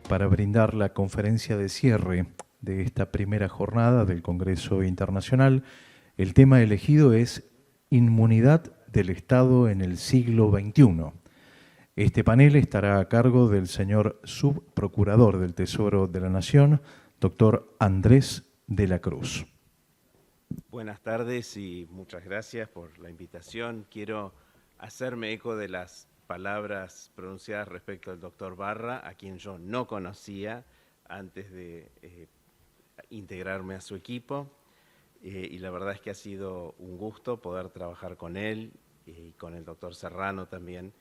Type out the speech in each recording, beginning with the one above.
para brindar la conferencia de cierre de esta primera jornada del Congreso Internacional. El tema elegido es Inmunidad del Estado en el siglo XXI. Este panel estará a cargo del señor Subprocurador del Tesoro de la Nación, doctor Andrés de la Cruz. Buenas tardes y muchas gracias por la invitación. Quiero hacerme eco de las palabras pronunciadas respecto al doctor Barra, a quien yo no conocía antes de integrarme a su equipo. Y la verdad es que ha sido un gusto poder trabajar con él y con el doctor Serrano también.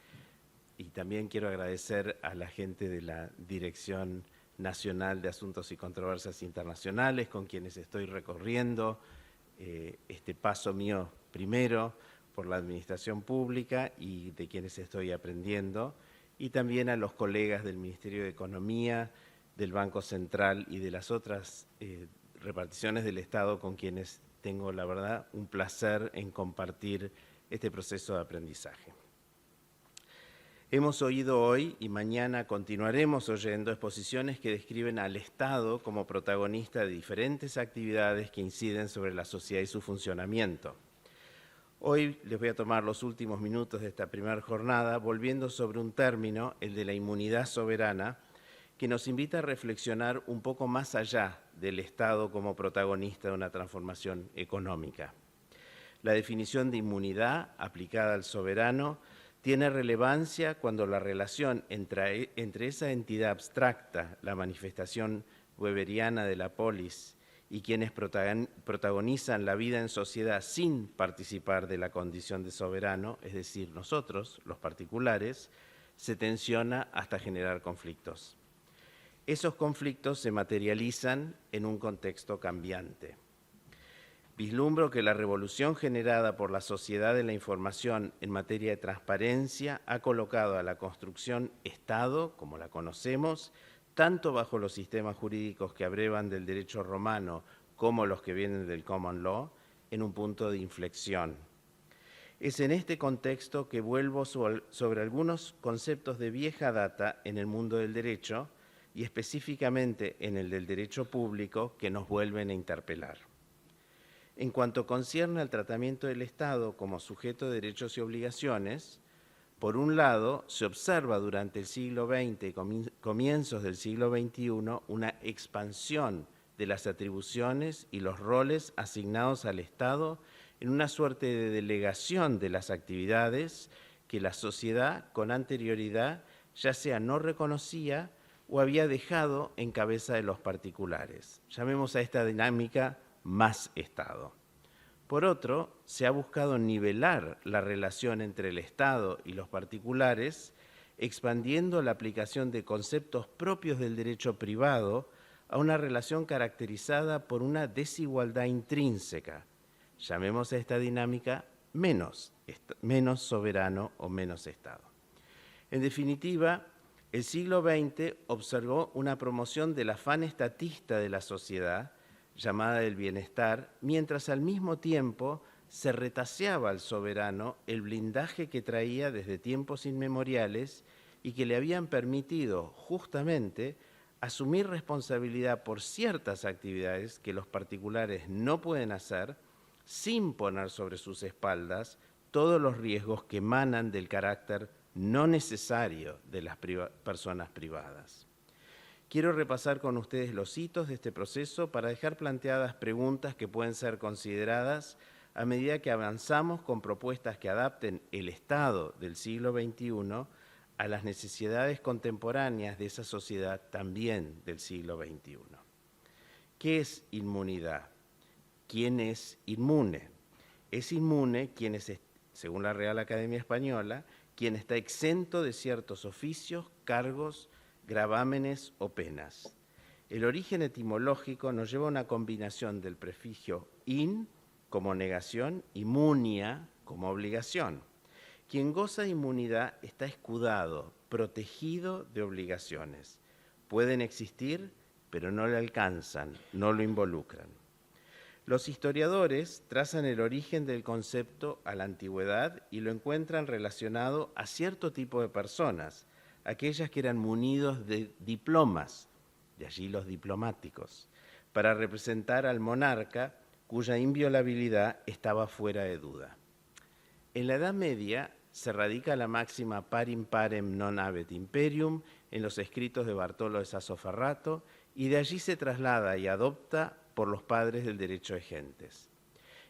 Y también quiero agradecer a la gente de la Dirección Nacional de Asuntos y Controversias Internacionales, con quienes estoy recorriendo este paso mío primero por la administración pública y de quienes estoy aprendiendo, y también a los colegas del Ministerio de Economía, del Banco Central y de las otras reparticiones del Estado con quienes tengo, la verdad, un placer en compartir este proceso de aprendizaje. Hemos oído hoy y mañana continuaremos oyendo exposiciones que describen al Estado como protagonista de diferentes actividades que inciden sobre la sociedad y su funcionamiento. Hoy les voy a tomar los últimos minutos de esta primera jornada volviendo sobre un término, el de la inmunidad soberana, que nos invita a reflexionar un poco más allá del Estado como protagonista de una transformación económica. La definición de inmunidad aplicada al soberano tiene relevancia cuando la relación entre esa entidad abstracta, la manifestación weberiana de la polis, y quienes protagonizan la vida en sociedad sin participar de la condición de soberano, es decir, nosotros, los particulares, se tensiona hasta generar conflictos. Esos conflictos se materializan en un contexto cambiante. Vislumbro que la revolución generada por la sociedad de la información en materia de transparencia ha colocado a la construcción Estado, como la conocemos, tanto bajo los sistemas jurídicos que abrevan del derecho romano como los que vienen del common law, en un punto de inflexión. Es en este contexto que vuelvo sobre algunos conceptos de vieja data en el mundo del derecho y específicamente en el del derecho público que nos vuelven a interpelar. En cuanto concierne al tratamiento del Estado como sujeto de derechos y obligaciones, por un lado, se observa durante el siglo XX y comienzos del siglo XXI una expansión de las atribuciones y los roles asignados al Estado en una suerte de delegación de las actividades que la sociedad con anterioridad ya sea no reconocía o había dejado en cabeza de los particulares. Llamemos a esta dinámica más Estado. Por otro, se ha buscado nivelar la relación entre el Estado y los particulares, expandiendo la aplicación de conceptos propios del derecho privado a una relación caracterizada por una desigualdad intrínseca. Llamemos a esta dinámica menos soberano o menos Estado. En definitiva, el siglo XX observó una promoción del afán estatista de la sociedad, llamada del bienestar, mientras al mismo tiempo se retaseaba al soberano el blindaje que traía desde tiempos inmemoriales y que le habían permitido justamente asumir responsabilidad por ciertas actividades que los particulares no pueden hacer sin poner sobre sus espaldas todos los riesgos que emanan del carácter no necesario de las personas privadas. Quiero repasar con ustedes los hitos de este proceso para dejar planteadas preguntas que pueden ser consideradas a medida que avanzamos con propuestas que adapten el Estado del siglo XXI a las necesidades contemporáneas de esa sociedad también del siglo XXI. ¿Qué es inmunidad? ¿Quién es inmune? Es inmune quien es, según la Real Academia Española, quien está exento de ciertos oficios, cargos, gravámenes o penas. El origen etimológico nos lleva a una combinación del prefijo in como negación y munia como obligación. Quien goza de inmunidad está escudado, protegido de obligaciones. Pueden existir, pero no le alcanzan, no lo involucran. Los historiadores trazan el origen del concepto a la antigüedad y lo encuentran relacionado a cierto tipo de personas, aquellas que eran munidos de diplomas, de allí los diplomáticos, para representar al monarca cuya inviolabilidad estaba fuera de duda. En la Edad Media se radica la máxima parim parem non habet imperium en los escritos de Bartolo de Sassoferrato y de allí se traslada y adopta por los padres del derecho de gentes.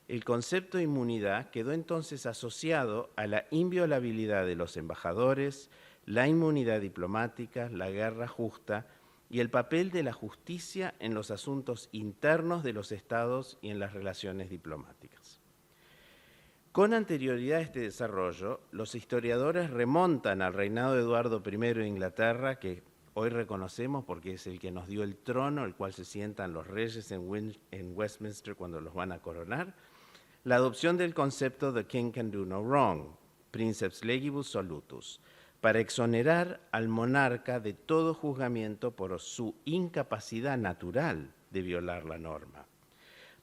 El concepto de inmunidad quedó entonces asociado a la inviolabilidad de los embajadores, la inmunidad diplomática, la guerra justa y el papel de la justicia en los asuntos internos de los estados y en las relaciones diplomáticas. Con anterioridad a este desarrollo, los historiadores remontan al reinado de Eduardo I de Inglaterra, que hoy reconocemos porque es el que nos dio el trono, el cual se sientan los reyes en Westminster cuando los van a coronar, la adopción del concepto "the king can do no wrong", princeps legibus solutus, para exonerar al monarca de todo juzgamiento por su incapacidad natural de violar la norma.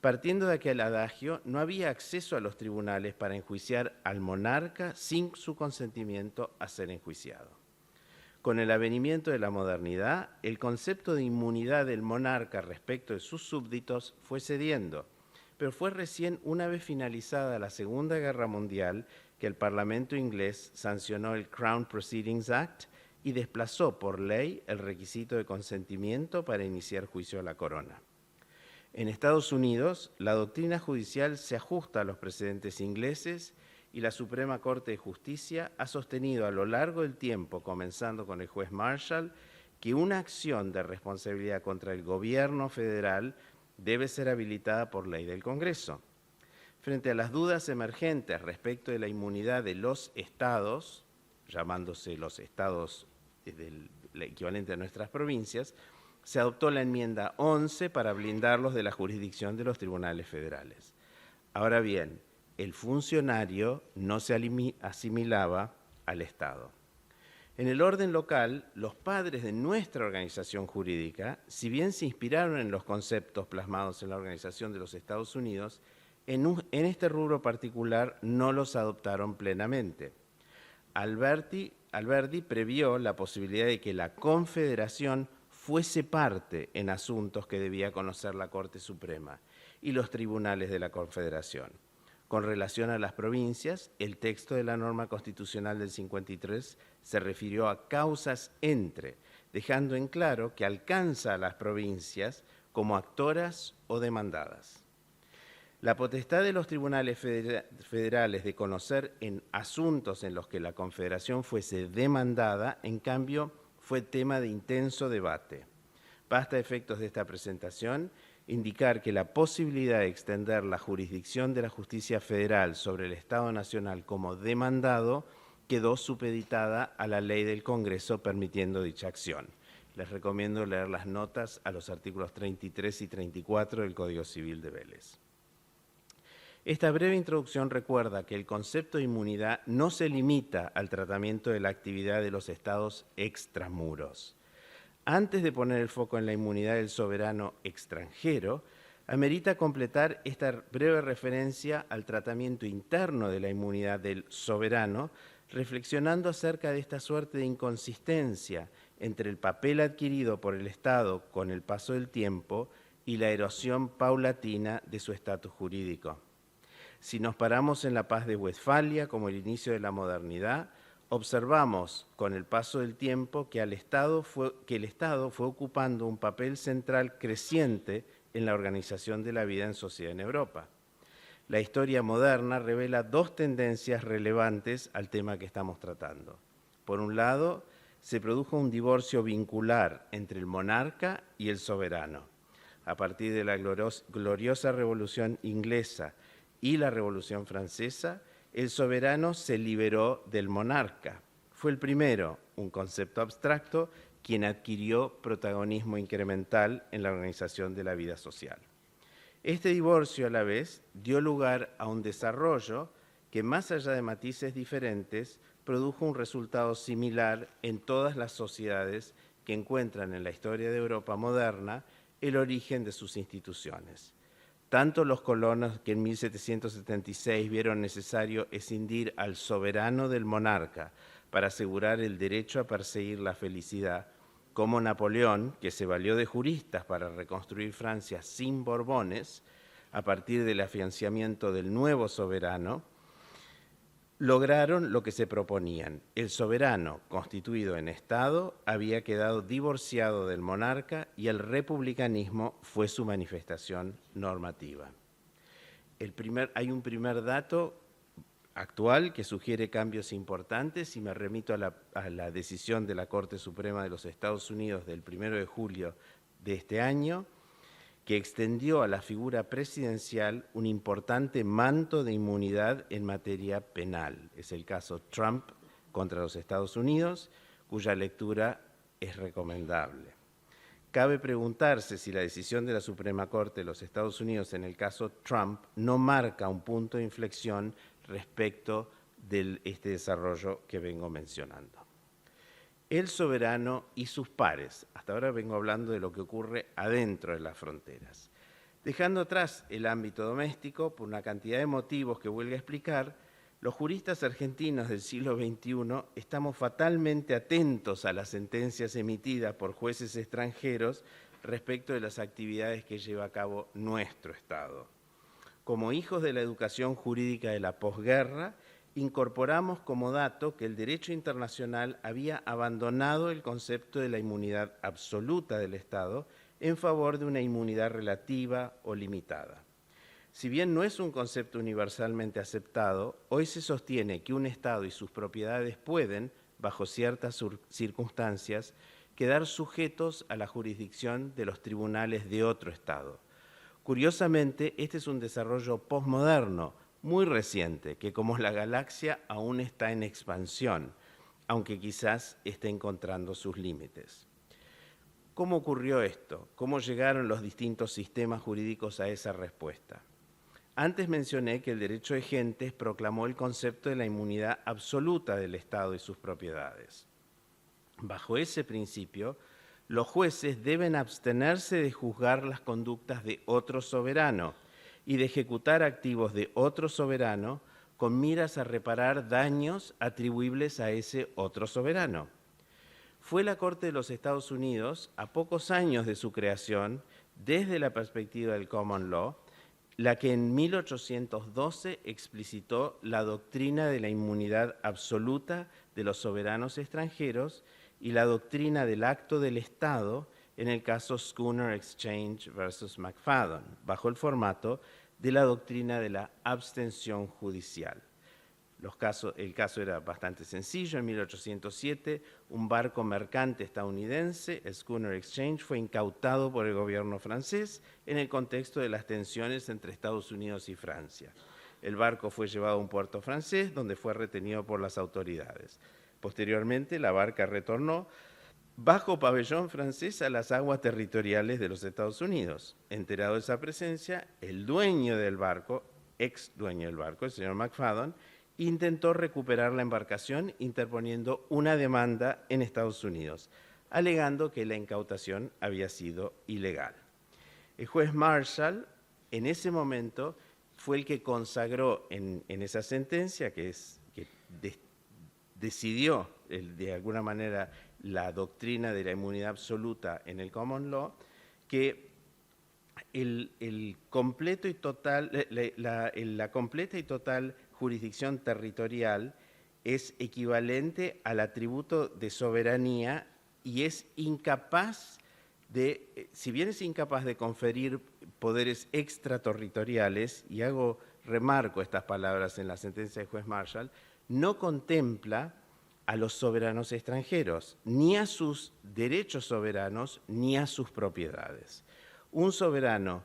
Partiendo de aquel adagio, no había acceso a los tribunales para enjuiciar al monarca sin su consentimiento a ser enjuiciado. Con el avenimiento de la modernidad, el concepto de inmunidad del monarca respecto de sus súbditos fue cediendo, pero fue recién una vez finalizada la Segunda Guerra Mundial que el Parlamento inglés sancionó el Crown Proceedings Act y desplazó por ley el requisito de consentimiento para iniciar juicio a la corona. En Estados Unidos, la doctrina judicial se ajusta a los precedentes ingleses y la Suprema Corte de Justicia ha sostenido a lo largo del tiempo, comenzando con el juez Marshall, que una acción de responsabilidad contra el gobierno federal debe ser habilitada por ley del Congreso. Frente a las dudas emergentes respecto de la inmunidad de los estados, llamándose los estados del equivalente a nuestras provincias, se adoptó la enmienda 11 para blindarlos de la jurisdicción de los tribunales federales. Ahora bien, el funcionario no se asimilaba al Estado. En el orden local, los padres de nuestra organización jurídica, si bien se inspiraron en los conceptos plasmados en la Organización de los Estados Unidos, en este rubro particular no los adoptaron plenamente. Alberti previó la posibilidad de que la Confederación fuese parte en asuntos que debía conocer la Corte Suprema y los tribunales de la Confederación. Con relación a las provincias, el texto de la norma constitucional del 53 se refirió a causas entre, dejando en claro que alcanza a las provincias como actoras o demandadas. La potestad de los tribunales federales de conocer en asuntos en los que la Confederación fuese demandada, en cambio, fue tema de intenso debate. Basta a efectos de esta presentación indicar que la posibilidad de extender la jurisdicción de la justicia federal sobre el Estado Nacional como demandado quedó supeditada a la ley del Congreso permitiendo dicha acción. Les recomiendo leer las notas a los artículos 33 y 34 del Código Civil de Vélez. Esta breve introducción recuerda que el concepto de inmunidad no se limita al tratamiento de la actividad de los estados extramuros. Antes de poner el foco en la inmunidad del soberano extranjero, amerita completar esta breve referencia al tratamiento interno de la inmunidad del soberano, reflexionando acerca de esta suerte de inconsistencia entre el papel adquirido por el Estado con el paso del tiempo y la erosión paulatina de su estatus jurídico. Si nos paramos en la paz de Westfalia como el inicio de la modernidad, observamos con el paso del tiempo que el Estado fue ocupando un papel central creciente en la organización de la vida en sociedad en Europa. La historia moderna revela dos tendencias relevantes al tema que estamos tratando. Por un lado, se produjo un divorcio vincular entre el monarca y el soberano. A partir de la gloriosa Revolución Inglesa y la Revolución Francesa, el soberano se liberó del monarca. Fue el primero, un concepto abstracto, quien adquirió protagonismo incremental en la organización de la vida social. Este divorcio, a la vez, dio lugar a un desarrollo que, más allá de matices diferentes, produjo un resultado similar en todas las sociedades que encuentran en la historia de Europa moderna el origen de sus instituciones. Tanto los colonos que en 1776 vieron necesario escindir al soberano del monarca para asegurar el derecho a perseguir la felicidad, como Napoleón, que se valió de juristas para reconstruir Francia sin Borbones, a partir del afianzamiento del nuevo soberano, lograron lo que se proponían. El soberano, constituido en Estado, había quedado divorciado del monarca y el republicanismo fue su manifestación normativa. Hay un primer dato actual que sugiere cambios importantes y me remito a la decisión de la Corte Suprema de los Estados Unidos del 1 de julio de este año, que extendió a la figura presidencial un importante manto de inmunidad en materia penal. Es el caso Trump contra los Estados Unidos, cuya lectura es recomendable. Cabe preguntarse si la decisión de la Suprema Corte de los Estados Unidos en el caso Trump no marca un punto de inflexión respecto de este desarrollo que vengo mencionando. El soberano y sus pares. Hasta ahora vengo hablando de lo que ocurre adentro de las fronteras. Dejando atrás el ámbito doméstico, por una cantidad de motivos que vuelvo a explicar, los juristas argentinos del siglo XXI estamos fatalmente atentos a las sentencias emitidas por jueces extranjeros respecto de las actividades que lleva a cabo nuestro Estado. Como hijos de la educación jurídica de la posguerra, incorporamos como dato que el derecho internacional había abandonado el concepto de la inmunidad absoluta del Estado en favor de una inmunidad relativa o limitada. Si bien no es un concepto universalmente aceptado, hoy se sostiene que un Estado y sus propiedades pueden, bajo ciertas circunstancias, quedar sujetos a la jurisdicción de los tribunales de otro Estado. Curiosamente, este es un desarrollo posmoderno, muy reciente, que como la galaxia aún está en expansión, aunque quizás esté encontrando sus límites. ¿Cómo ocurrió esto? ¿Cómo llegaron los distintos sistemas jurídicos a esa respuesta? Antes mencioné que el derecho de gentes proclamó el concepto de la inmunidad absoluta del Estado y sus propiedades. Bajo ese principio, los jueces deben abstenerse de juzgar las conductas de otro soberano y de ejecutar activos de otro soberano con miras a reparar daños atribuibles a ese otro soberano. Fue la Corte de los Estados Unidos, a pocos años de su creación, desde la perspectiva del Common Law, la que en 1812 explicitó la doctrina de la inmunidad absoluta de los soberanos extranjeros y la doctrina del acto del Estado en el caso Schooner Exchange versus McFadden, bajo el formato de la doctrina de la abstención judicial. El caso era bastante sencillo. En 1807, un barco mercante estadounidense, el Schooner Exchange, fue incautado por el gobierno francés en el contexto de las tensiones entre Estados Unidos y Francia. El barco fue llevado a un puerto francés, donde fue retenido por las autoridades. Posteriormente, la barca retornó bajo pabellón francés a las aguas territoriales de los Estados Unidos. Enterado de esa presencia, el dueño del barco, ex dueño del barco, el señor McFadden, intentó recuperar la embarcación interponiendo una demanda en Estados Unidos, alegando que la incautación había sido ilegal. El juez Marshall, en ese momento, fue el que consagró en esa sentencia, que decidió de alguna manera la doctrina de la inmunidad absoluta en el Common Law, que la completa y total jurisdicción territorial es equivalente al atributo de soberanía y es incapaz si bien es incapaz de conferir poderes extraterritoriales, y remarco estas palabras en la sentencia del juez Marshall, no contempla a los soberanos extranjeros, ni a sus derechos soberanos, ni a sus propiedades. Un soberano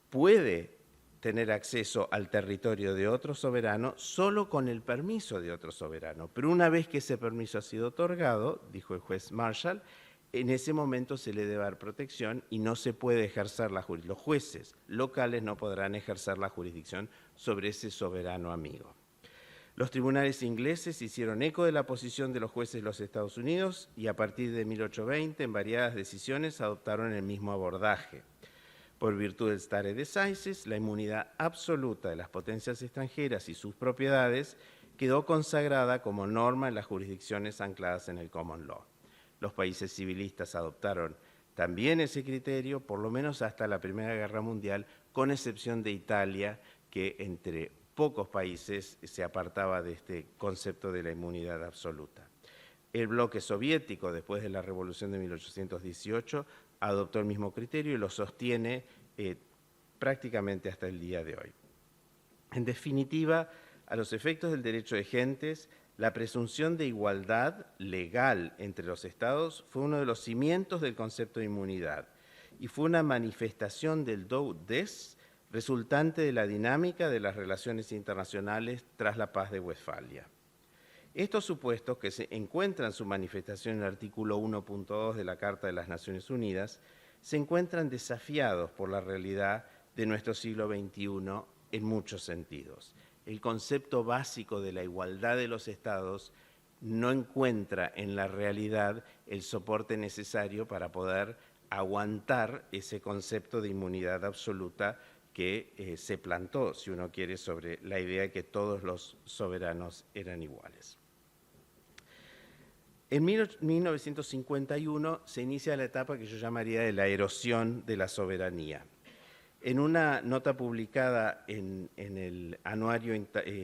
puede tener acceso al territorio de otro soberano solo con el permiso de otro soberano, pero una vez que ese permiso ha sido otorgado, dijo el juez Marshall, en ese momento se le debe dar protección y no se puede ejercer la jurisdicción. Los jueces locales no podrán ejercer la jurisdicción sobre ese soberano amigo. Los tribunales ingleses hicieron eco de la posición de los jueces de los Estados Unidos y a partir de 1820, en variadas decisiones, adoptaron el mismo abordaje. Por virtud del stare decisis, la inmunidad absoluta de las potencias extranjeras y sus propiedades quedó consagrada como norma en las jurisdicciones ancladas en el common law. Los países civilistas adoptaron también ese criterio, por lo menos hasta la Primera Guerra Mundial, con excepción de Italia, que entre pocos países se apartaba de este concepto de la inmunidad absoluta. El bloque soviético, después de la Revolución de 1818, adoptó el mismo criterio y lo sostiene prácticamente hasta el día de hoy. En definitiva, a los efectos del derecho de gentes, la presunción de igualdad legal entre los Estados fue uno de los cimientos del concepto de inmunidad y fue una manifestación del do des resultante de la dinámica de las relaciones internacionales tras la paz de Westfalia. Estos supuestos, que se encuentran su manifestación en el artículo 1.2 de la Carta de las Naciones Unidas, se encuentran desafiados por la realidad de nuestro siglo XXI en muchos sentidos. El concepto básico de la igualdad de los Estados no encuentra en la realidad el soporte necesario para poder aguantar ese concepto de inmunidad absoluta que se plantó, si uno quiere, sobre la idea de que todos los soberanos eran iguales. En 1951 se inicia la etapa que yo llamaría de la erosión de la soberanía. En una nota publicada en el Anuario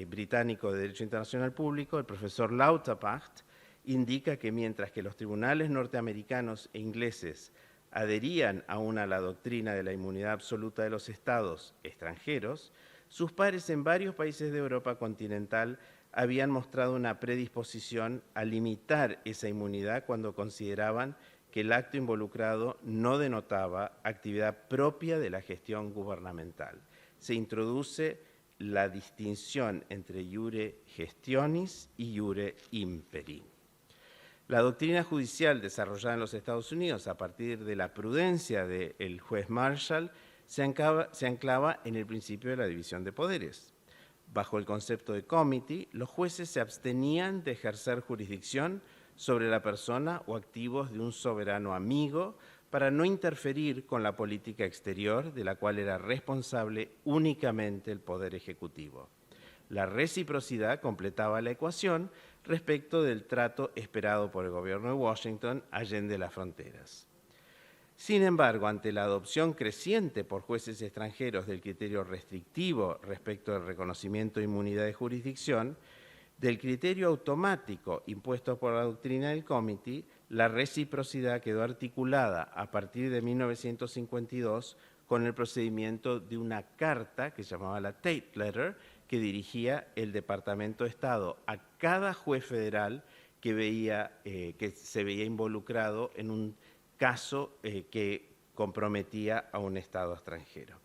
Británico de Derecho Internacional Público, el profesor Lauterpacht indica que mientras que los tribunales norteamericanos e ingleses adherían aún a la doctrina de la inmunidad absoluta de los estados extranjeros, sus pares en varios países de Europa continental habían mostrado una predisposición a limitar esa inmunidad cuando consideraban que el acto involucrado no denotaba actividad propia de la gestión gubernamental. Se introduce la distinción entre iure gestionis y iure imperi. La doctrina judicial desarrollada en los Estados Unidos a partir de la prudencia del juez Marshall se anclaba en el principio de la división de poderes. Bajo el concepto de comity, los jueces se abstenían de ejercer jurisdicción sobre la persona o activos de un soberano amigo para no interferir con la política exterior de la cual era responsable únicamente el Poder Ejecutivo. La reciprocidad completaba la ecuación respecto del trato esperado por el gobierno de Washington allende las fronteras. Sin embargo, ante la adopción creciente por jueces extranjeros del criterio restrictivo respecto del reconocimiento de inmunidad de jurisdicción, del criterio automático impuesto por la doctrina del comity, la reciprocidad quedó articulada a partir de 1952 con el procedimiento de una carta que se llamaba la Tate Letter, que dirigía el Departamento de Estado a cada juez federal que se veía involucrado en un caso que comprometía a un Estado extranjero.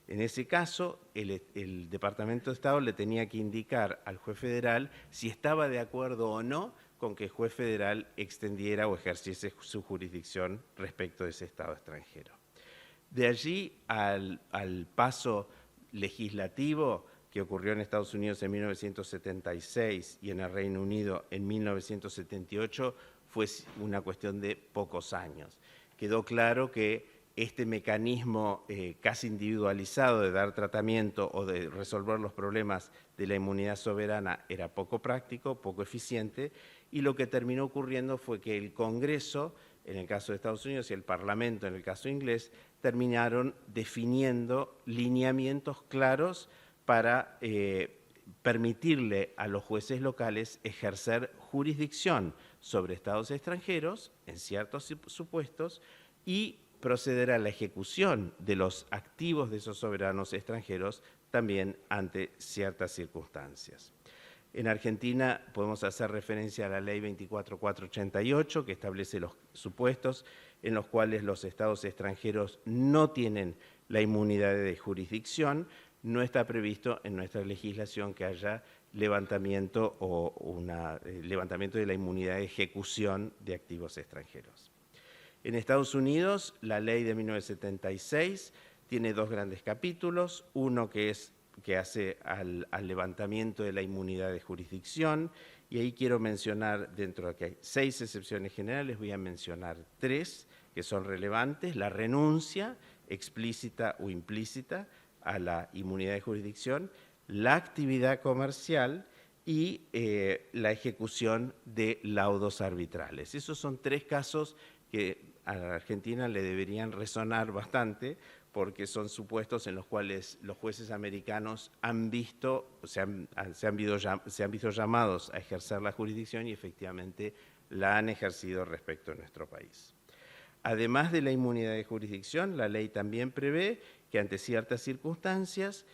En ese caso, el Departamento de Estado le tenía que indicar al juez federal si estaba de acuerdo o no con que el juez federal extendiera o ejerciese su jurisdicción respecto de ese Estado extranjero. De allí al paso legislativo que ocurrió en Estados Unidos en 1976 y en el Reino Unido en 1978 fue una cuestión de pocos años. Quedó claro que este mecanismo casi individualizado de dar tratamiento o de resolver los problemas de la inmunidad soberana era poco práctico, poco eficiente, y lo que terminó ocurriendo fue que el Congreso, en el caso de Estados Unidos, y el Parlamento, en el caso inglés, terminaron definiendo lineamientos claros para permitirle a los jueces locales ejercer jurisdicción sobre estados extranjeros, en ciertos supuestos, y proceder a la ejecución de los activos de esos soberanos extranjeros también ante ciertas circunstancias. En Argentina podemos hacer referencia a la Ley 24488, que establece los supuestos en los cuales los estados extranjeros no tienen la inmunidad de jurisdicción. No está previsto en nuestra legislación que haya levantamiento levantamiento de la inmunidad de ejecución de activos extranjeros. En Estados Unidos, la ley de 1976 tiene dos grandes capítulos, uno que hace al levantamiento de la inmunidad de jurisdicción, y ahí quiero mencionar, dentro de que hay 6 excepciones generales, voy a mencionar 3 que son relevantes: la renuncia explícita o implícita a la inmunidad de jurisdicción, la actividad comercial y la ejecución de laudos arbitrales. Esos son tres casos que a la Argentina le deberían resonar bastante, porque son supuestos en los cuales los jueces americanos se han visto llamados a ejercer la jurisdicción y efectivamente la han ejercido respecto a nuestro país. Además de la inmunidad de jurisdicción, la ley también prevé que ante ciertas circunstancias,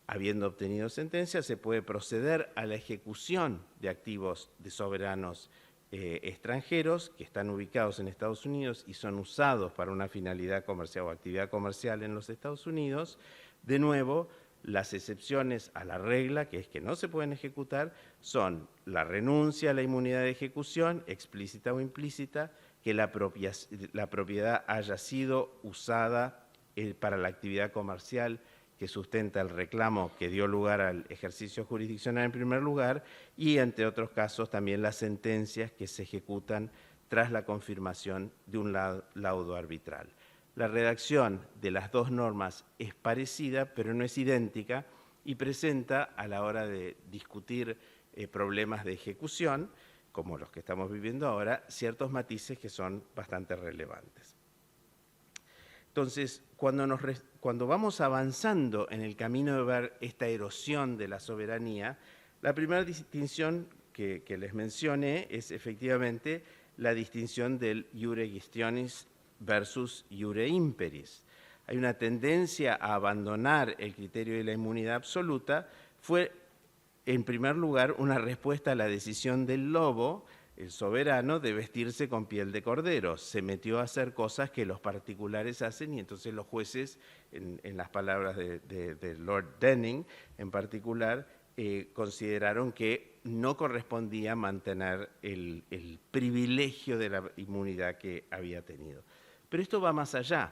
habiendo obtenido sentencia, se puede proceder a la ejecución de activos de soberanos extranjeros que están ubicados en Estados Unidos y son usados para una finalidad comercial o actividad comercial en los Estados Unidos. De nuevo, las excepciones a la regla, que es que no se pueden ejecutar, son la renuncia a la inmunidad de ejecución, explícita o implícita, que la propiedad haya sido usada para la actividad comercial que sustenta el reclamo que dio lugar al ejercicio jurisdiccional en primer lugar, y entre otros casos también las sentencias que se ejecutan tras la confirmación de un laudo arbitral. La redacción de las dos normas es parecida, pero no es idéntica, y presenta, a la hora de discutir problemas de ejecución, como los que estamos viviendo ahora, ciertos matices que son bastante relevantes. Entonces, cuando vamos avanzando en el camino de ver esta erosión de la soberanía, la primera distinción que les mencioné es efectivamente la distinción del iure gestionis versus iure imperis. Hay una tendencia a abandonar el criterio de la inmunidad absoluta. Fue, en primer lugar, una respuesta a la decisión del lobo, el soberano, de vestirse con piel de cordero. Se metió a hacer cosas que los particulares hacen y entonces los jueces, en las palabras de Lord Denning en particular, consideraron que no correspondía mantener el privilegio de la inmunidad que había tenido. Pero esto va más allá.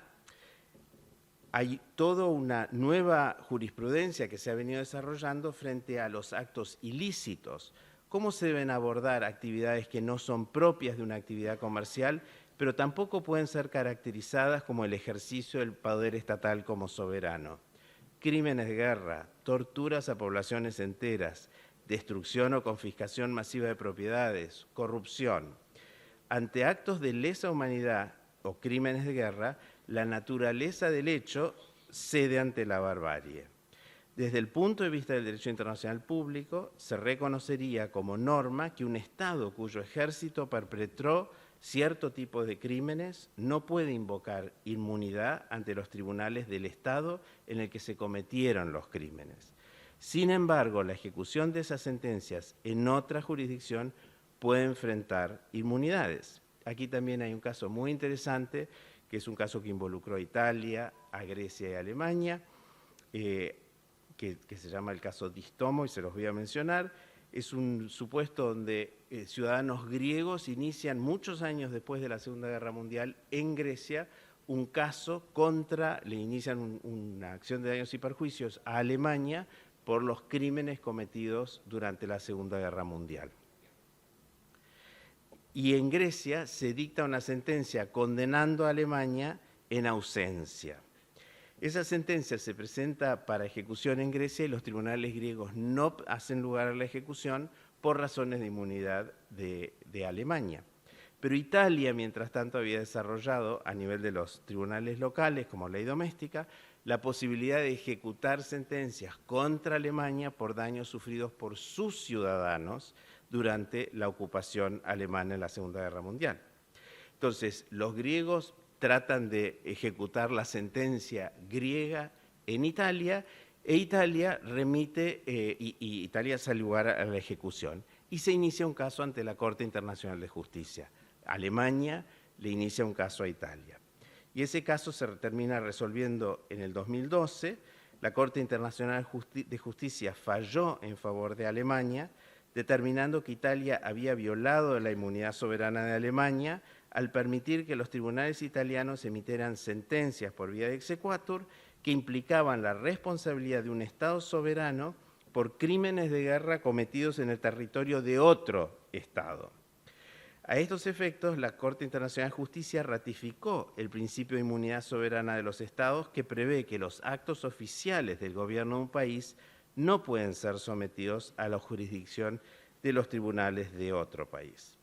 Hay toda una nueva jurisprudencia que se ha venido desarrollando frente a los actos ilícitos. ¿Cómo se deben abordar actividades que no son propias de una actividad comercial, pero tampoco pueden ser caracterizadas como el ejercicio del poder estatal como soberano? Crímenes de guerra, torturas a poblaciones enteras, destrucción o confiscación masiva de propiedades, corrupción. Ante actos de lesa humanidad o crímenes de guerra, la naturaleza del hecho cede ante la barbarie. Desde el punto de vista del derecho internacional público, se reconocería como norma que un Estado cuyo ejército perpetró cierto tipo de crímenes no puede invocar inmunidad ante los tribunales del Estado en el que se cometieron los crímenes. Sin embargo, la ejecución de esas sentencias en otra jurisdicción puede enfrentar inmunidades. Aquí también hay un caso muy interesante, que es un caso que involucró a Italia, a Grecia y a Alemania, que se llama el caso Distomo, y se los voy a mencionar. Es un supuesto donde ciudadanos griegos inician muchos años después de la Segunda Guerra Mundial en Grecia un caso le inician una acción de daños y perjuicios a Alemania por los crímenes cometidos durante la Segunda Guerra Mundial. Y en Grecia se dicta una sentencia condenando a Alemania en ausencia. Esa sentencia se presenta para ejecución en Grecia y los tribunales griegos no hacen lugar a la ejecución por razones de inmunidad de Alemania. Pero Italia, mientras tanto, había desarrollado a nivel de los tribunales locales, como ley doméstica, la posibilidad de ejecutar sentencias contra Alemania por daños sufridos por sus ciudadanos durante la ocupación alemana en la Segunda Guerra Mundial. Entonces, los griegos tratan de ejecutar la sentencia griega en Italia, e Italia remite, y Italia hace lugar a la ejecución, y se inicia un caso ante la Corte Internacional de Justicia. Alemania le inicia un caso a Italia. Y ese caso se termina resolviendo en el 2012. La Corte Internacional de Justicia falló en favor de Alemania, determinando que Italia había violado la inmunidad soberana de Alemania al permitir que los tribunales italianos emitieran sentencias por vía de exequatur que implicaban la responsabilidad de un Estado soberano por crímenes de guerra cometidos en el territorio de otro Estado. A estos efectos, la Corte Internacional de Justicia ratificó el principio de inmunidad soberana de los Estados, que prevé que los actos oficiales del gobierno de un país no pueden ser sometidos a la jurisdicción de los tribunales de otro país.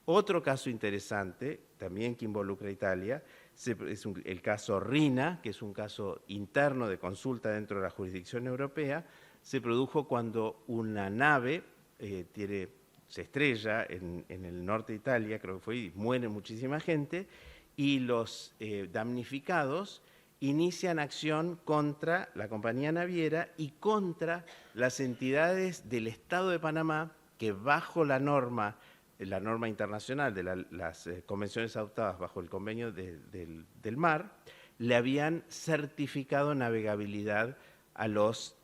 Otro caso interesante, también que involucra a Italia, es el caso Rina, que es un caso interno de consulta dentro de la jurisdicción europea. Se produjo cuando una nave se estrella en el norte de Italia, creo que fue, y muere muchísima gente, y los damnificados inician acción contra la compañía naviera y contra las entidades del Estado de Panamá que bajo la norma internacional de las convenciones adoptadas bajo el convenio del mar, le habían certificado navegabilidad a los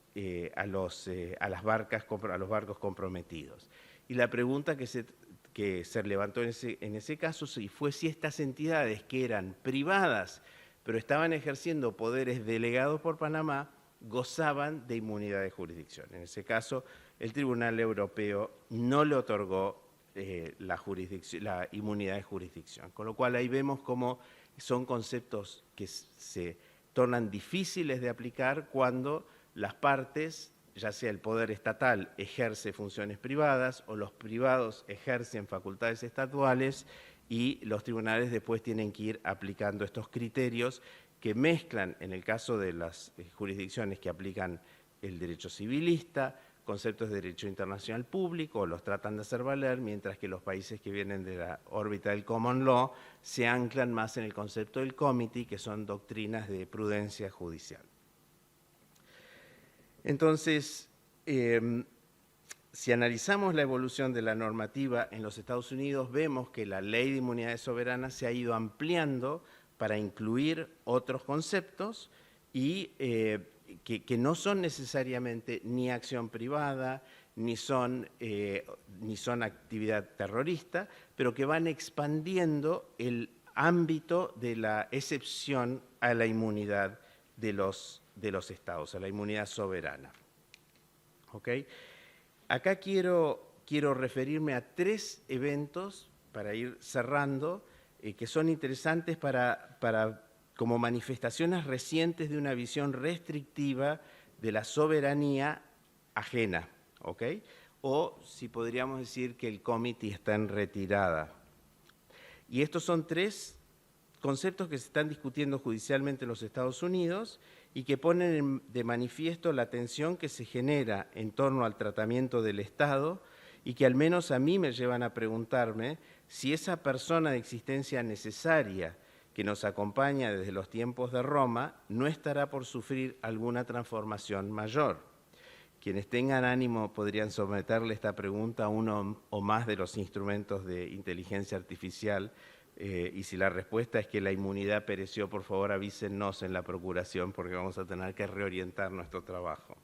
barcos comprometidos. Y la pregunta que se levantó en ese caso fue si estas entidades, que eran privadas pero estaban ejerciendo poderes delegados por Panamá, gozaban de inmunidad de jurisdicción. En ese caso, el Tribunal Europeo no le otorgó la inmunidad de jurisdicción, con lo cual ahí vemos cómo son conceptos que se tornan difíciles de aplicar cuando las partes, ya sea el poder estatal ejerce funciones privadas o los privados ejercen facultades estatuales, y los tribunales después tienen que ir aplicando estos criterios que mezclan, en el caso de las jurisdicciones que aplican el derecho civilista, conceptos de derecho internacional público, los tratan de hacer valer, mientras que los países que vienen de la órbita del common law se anclan más en el concepto del comity, que son doctrinas de prudencia judicial. Entonces, si analizamos la evolución de la normativa en los Estados Unidos, vemos que la Ley de Inmunidades Soberanas se ha ido ampliando para incluir otros conceptos y que no son necesariamente ni acción privada, ni son actividad terrorista, pero que van expandiendo el ámbito de la excepción a la inmunidad de los estados, a la inmunidad soberana. ¿Okay? Acá quiero referirme a 3 eventos para ir cerrando, que son interesantes como manifestaciones recientes de una visión restrictiva de la soberanía ajena, ¿ok? O si podríamos decir que el comité está en retirada. Y estos son 3 conceptos que se están discutiendo judicialmente en los Estados Unidos y que ponen de manifiesto la tensión que se genera en torno al tratamiento del Estado y que al menos a mí me llevan a preguntarme si esa persona de existencia necesaria que nos acompaña desde los tiempos de Roma no estará por sufrir alguna transformación mayor. Quienes tengan ánimo podrían someterle esta pregunta a uno o más de los instrumentos de inteligencia artificial. Y si la respuesta es que la inmunidad pereció, por favor avísennos en la procuración porque vamos a tener que reorientar nuestro trabajo.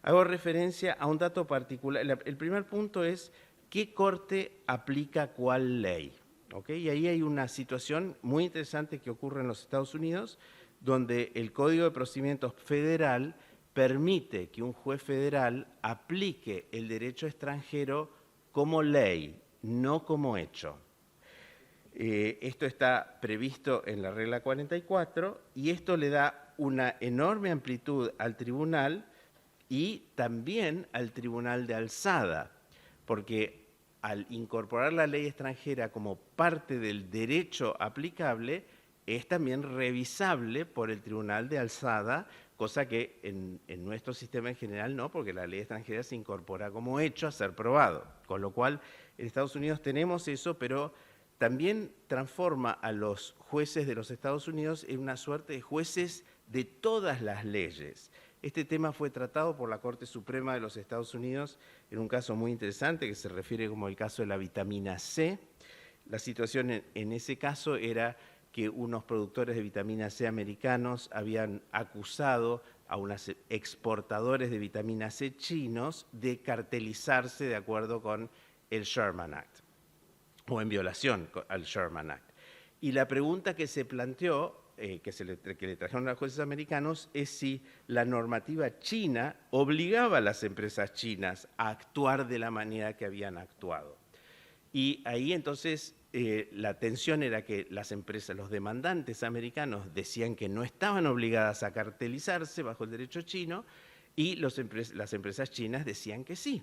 Hago referencia a un dato particular. El primer punto es qué corte aplica cuál ley. ¿Okay? Y ahí hay una situación muy interesante que ocurre en los Estados Unidos, donde el Código de Procedimientos Federal permite que un juez federal aplique el derecho extranjero como ley, no como hecho. Esto está previsto en la regla 44 y esto le da una enorme amplitud al tribunal y también al tribunal de alzada, porque al incorporar la ley extranjera como parte del derecho aplicable, es también revisable por el tribunal de alzada, cosa que en nuestro sistema en general no, porque la ley extranjera se incorpora como hecho a ser probado. Con lo cual, en Estados Unidos tenemos eso, pero también transforma a los jueces de los Estados Unidos en una suerte de jueces de todas las leyes. Este tema fue tratado por la Corte Suprema de los Estados Unidos en un caso muy interesante que se refiere como el caso de la vitamina C. La situación en ese caso era que unos productores de vitamina C americanos habían acusado a unos exportadores de vitamina C chinos de cartelizarse de acuerdo con el Sherman Act, o en violación al Sherman Act. Y la pregunta que se planteó, que le trajeron a los jueces americanos, es si la normativa china obligaba a las empresas chinas a actuar de la manera que habían actuado. Y ahí entonces la tensión era que las empresas, los demandantes americanos decían que no estaban obligadas a cartelizarse bajo el derecho chino, Y las empresas chinas decían que sí.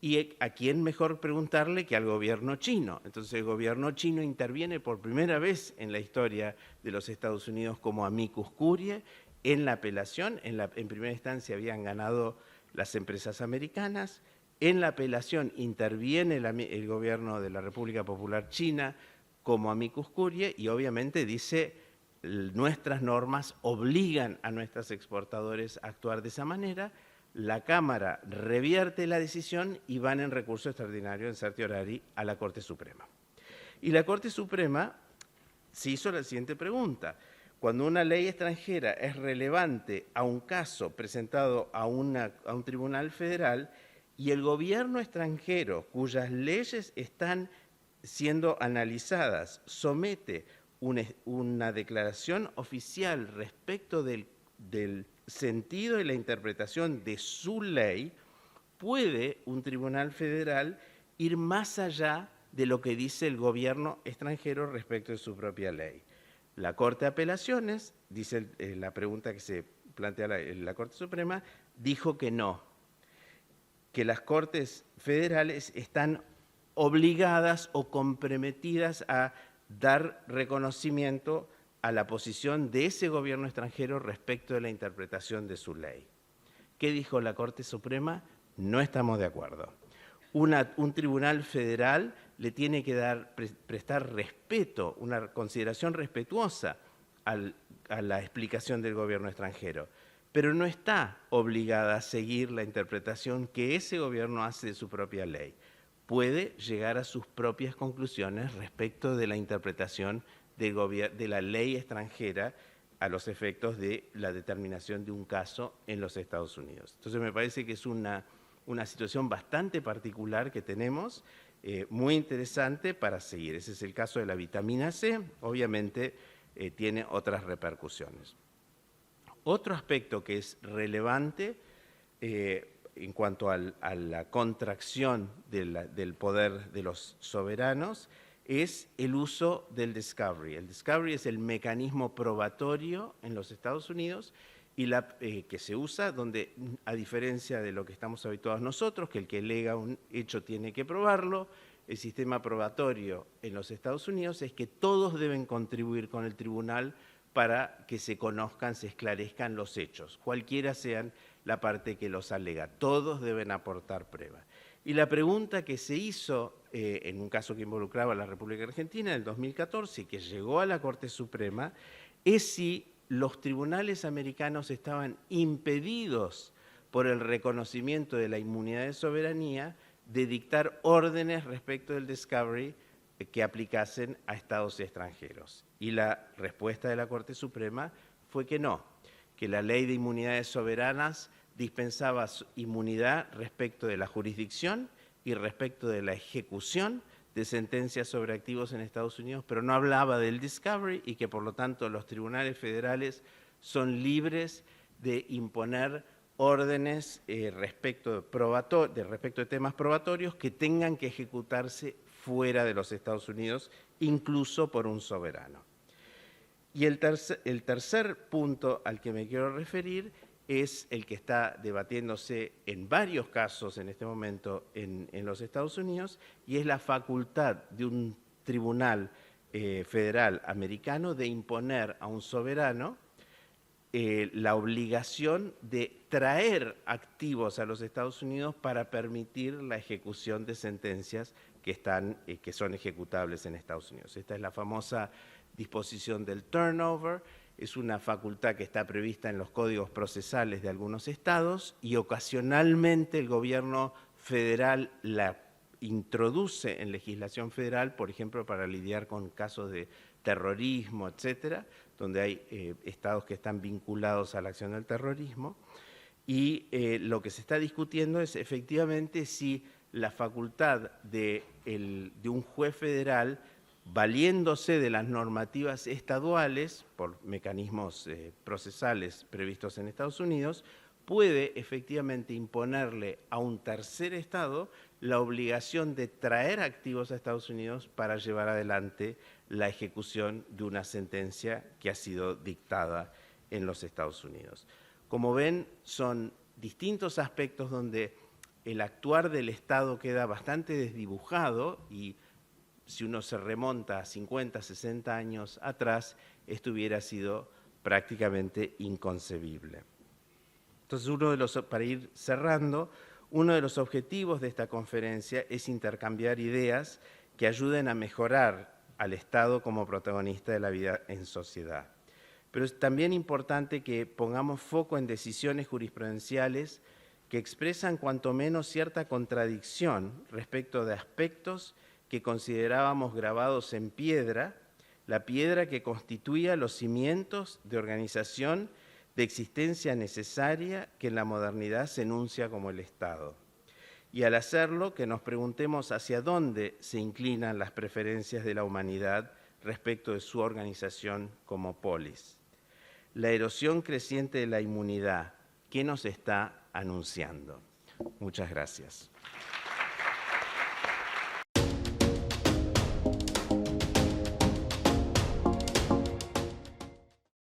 ¿Y a quién mejor preguntarle que al gobierno chino? Entonces el gobierno chino interviene por primera vez en la historia de los Estados Unidos como amicus curiae en la apelación. En primera instancia habían ganado las empresas americanas. En la apelación interviene el gobierno de la República Popular China como amicus curiae y obviamente dice nuestras normas obligan a nuestros exportadores a actuar de esa manera. La Cámara revierte la decisión y van en recurso extraordinario en certiorari a la Corte Suprema. Y la Corte Suprema se hizo la siguiente pregunta. Cuando una ley extranjera es relevante a un caso presentado a un tribunal federal y el gobierno extranjero cuyas leyes están siendo analizadas somete una declaración oficial respecto del sentido y la interpretación de su ley, puede un tribunal federal ir más allá de lo que dice el gobierno extranjero respecto de su propia ley. La Corte de Apelaciones, dice la pregunta que se plantea la Corte Suprema, dijo que no, que las Cortes federales están obligadas o comprometidas a dar reconocimiento a la posición de ese gobierno extranjero respecto de la interpretación de su ley. ¿Qué dijo la Corte Suprema? No estamos de acuerdo. Un tribunal federal le tiene que prestar respeto, una consideración respetuosa a la explicación del gobierno extranjero, pero no está obligada a seguir la interpretación que ese gobierno hace de su propia ley. Puede llegar a sus propias conclusiones respecto de la interpretación de la ley extranjera a los efectos de la determinación de un caso en los Estados Unidos. Entonces me parece que es una situación bastante particular que tenemos, muy interesante para seguir. Ese es el caso de la vitamina C, obviamente tiene otras repercusiones. Otro aspecto que es relevante en cuanto a la contracción del poder de los soberanos es el uso del discovery. El discovery es el mecanismo probatorio en los Estados Unidos y que se usa donde, a diferencia de lo que estamos habituados nosotros, que el que alega un hecho tiene que probarlo, el sistema probatorio en los Estados Unidos es que todos deben contribuir con el tribunal para que se conozcan, se esclarezcan los hechos, cualquiera sean la parte que los alega. Todos deben aportar prueba. Y la pregunta que se hizo en un caso que involucraba a la República Argentina en el 2014 y que llegó a la Corte Suprema es si los tribunales americanos estaban impedidos por el reconocimiento de la inmunidad de soberanía de dictar órdenes respecto del discovery que aplicasen a estados extranjeros. Y la respuesta de la Corte Suprema fue que no, que la ley de inmunidades soberanas dispensaba inmunidad respecto de la jurisdicción y respecto de la ejecución de sentencias sobre activos en Estados Unidos, pero no hablaba del discovery y que por lo tanto los tribunales federales son libres de imponer órdenes respecto de temas probatorios que tengan que ejecutarse fuera de los Estados Unidos, incluso por un soberano. Y el tercer punto al que me quiero referir es el que está debatiéndose en varios casos en este momento en los Estados Unidos, y es la facultad de un tribunal federal americano de imponer a un soberano la obligación de traer activos a los Estados Unidos para permitir la ejecución de sentencias que son ejecutables en Estados Unidos. Esta es la famosa disposición del turnover. Es una facultad que está prevista en los códigos procesales de algunos estados y ocasionalmente el gobierno federal la introduce en legislación federal, por ejemplo, para lidiar con casos de terrorismo, etcétera, donde hay estados que están vinculados a la acción del terrorismo. Y lo que se está discutiendo es efectivamente si la facultad de un juez federal, valiéndose de las normativas estaduales, por mecanismos procesales previstos en Estados Unidos, puede efectivamente imponerle a un tercer estado la obligación de traer activos a Estados Unidos para llevar adelante la ejecución de una sentencia que ha sido dictada en los Estados Unidos. Como ven, son distintos aspectos donde el actuar del Estado queda bastante desdibujado y si uno se remonta a 50, 60 años atrás, esto hubiera sido prácticamente inconcebible. Entonces, para ir cerrando, uno de los objetivos de esta conferencia es intercambiar ideas que ayuden a mejorar al Estado como protagonista de la vida en sociedad. Pero es también importante que pongamos foco en decisiones jurisprudenciales que expresan cuanto menos cierta contradicción respecto de aspectos que considerábamos grabados en piedra, la piedra que constituía los cimientos de organización de existencia necesaria que en la modernidad se enuncia como el Estado. Y al hacerlo, que nos preguntemos hacia dónde se inclinan las preferencias de la humanidad respecto de su organización como polis. La erosión creciente de la inmunidad, ¿qué nos está anunciando? Muchas gracias.